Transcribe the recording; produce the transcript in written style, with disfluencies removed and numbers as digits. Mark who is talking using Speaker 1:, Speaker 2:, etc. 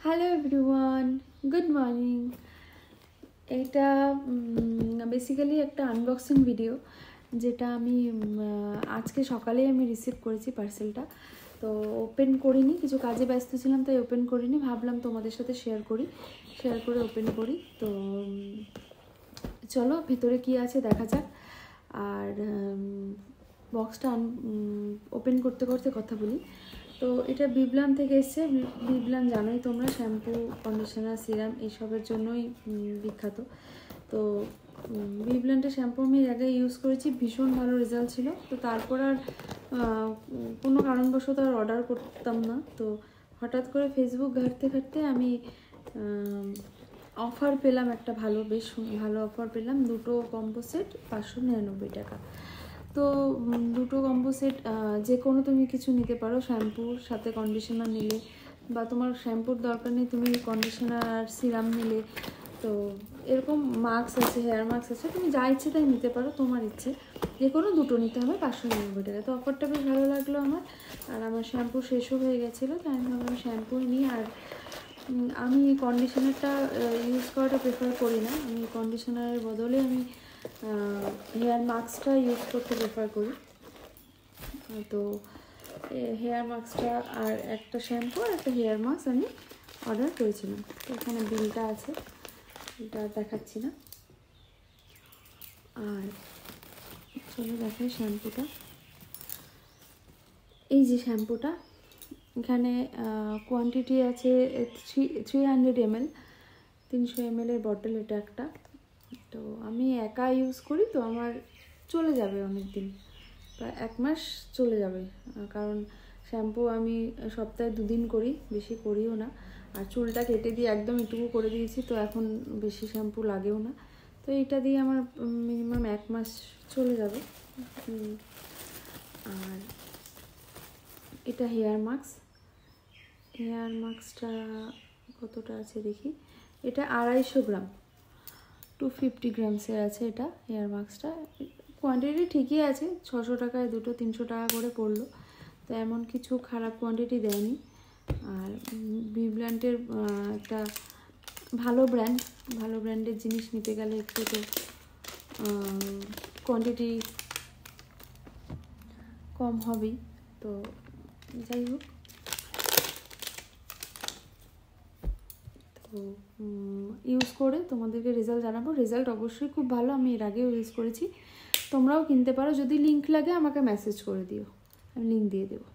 Speaker 1: Hello everyone, good morning. এটা basically একটা unboxing video, যেটা আমি আজকে সকালেই আমি রিসিভ করেছি পার্সেলটা। তো ওপেন করিনি, কিছু কাজে ব্যস্ত ছিলাম তাই ওপেন করিনি, ভাবলাম তোমাদের সাথে শেয়ার করে ওপেন করি। তো চলো ভেতরে কি আছে দেখা যাক। আর বক্সটা ওপেন করতে করতে কথা বলি। তো এটা বিবলান থেকে এসছে। বিবলান জানোই তোমরা, শ্যাম্পু, কন্ডিশনার, সিরাম এইসবের জন্যই বিখ্যাত। তো বিবলানটা শ্যাম্পু আমি এর আগে ইউজ করেছি, ভীষণ ভালো রেজাল্ট ছিল। তো তারপর আর কোনো কারণবশত আর অর্ডার করতাম না। তো হঠাৎ করে ফেসবুক ঘাঁটতে আমি অফার পেলাম, একটা বেশ ভালো অফার পেলাম। দুটো কম্বো সেট 599 টাকা। তো দুটো কম্বো সেট যে কোনো তুমি কিছু নিতে পারো, শ্যাম্পুর সাথে কন্ডিশনার নিলে, বা তোমার শ্যাম্পুর দরকার নেই, তুমি কন্ডিশনার আর সিরাম নিলে। তো এরকম মাস্ক আছে, হেয়ার মাস্ক আছে, তুমি যা ইচ্ছে তাই নিতে পারো, তোমার ইচ্ছে। যে কোনো দুটো নিতে হবে 599 টাকা। তো অফারটা বেশ ভালো লাগলো আমার। আর আমার শ্যাম্পু শেষও হয়ে গেছিলো, তাই আমি ভাবলাম শ্যাম্পুই নিই। আর আমি কন্ডিশনারটা ইউজ করাটা প্রেফার করি না, আমি কন্ডিশনারের বদলে আমি হেয়ার মাস্কটা ইউজ করতে প্রেফার করি। তো হেয়ার মাস্কটা আর একটা শ্যাম্পু আর একটা হেয়ার মাস্ক আমি অর্ডার করেছিলাম। তো এখানে বিলটা আছে, এটা দেখাচ্ছি না। আর চলো দেখাই শ্যাম্পুটা। এই যে শ্যাম্পুটা, এখানে কোয়ান্টিটি আছে 300 ml, 300 ml এর বটল এটা একটা। তো আমি একা ইউজ করি, তো আমার চলে যাবে অনেক দিন, প্রায় 1 মাস চলে যাবে। কারণ শ্যাম্পু আমি সপ্তাহে 2 দিন করি, বেশি করিও না। আর চুলটা কেটে দিয়ে একদম এটুকু করে দিয়েছি, তো এখন বেশি শ্যাম্পু লাগেও না। তো এইটা দিয়ে আমার মিনিমাম 1 মাস চলে যাবে। আর এটা হেয়ার মাস্কটা কতটা আছে দেখি। এটা 250 গ্রাম, 250 গ্রামসের আছে এটা হেয়ার মাস্কটা। কোয়ান্টিটি ঠিকই আছে, 600 টাকায় দুটো, 300 টাকা করে পড়লো। তো এমন কিছু খারাপ কোয়ান্টিটি দেয়নি। আর বিবল্যান্টের একটা ভালো ব্র্যান্ডের জিনিস নিতে গেলে একটু তো কোয়ান্টিটি কম হবেই। তো যাই হোক, তো ইউজ করে তোমাদেরকে রেজাল্ট জানাবো। রেজাল্ট অবশ্যই খুব ভালো, আমি এর আগেও ইউজ করেছি। তোমরাও কিনতে পারো, যদি লিঙ্ক লাগে আমাকে মেসেজ করে দিও, আমি লিঙ্ক দিয়ে দেবো।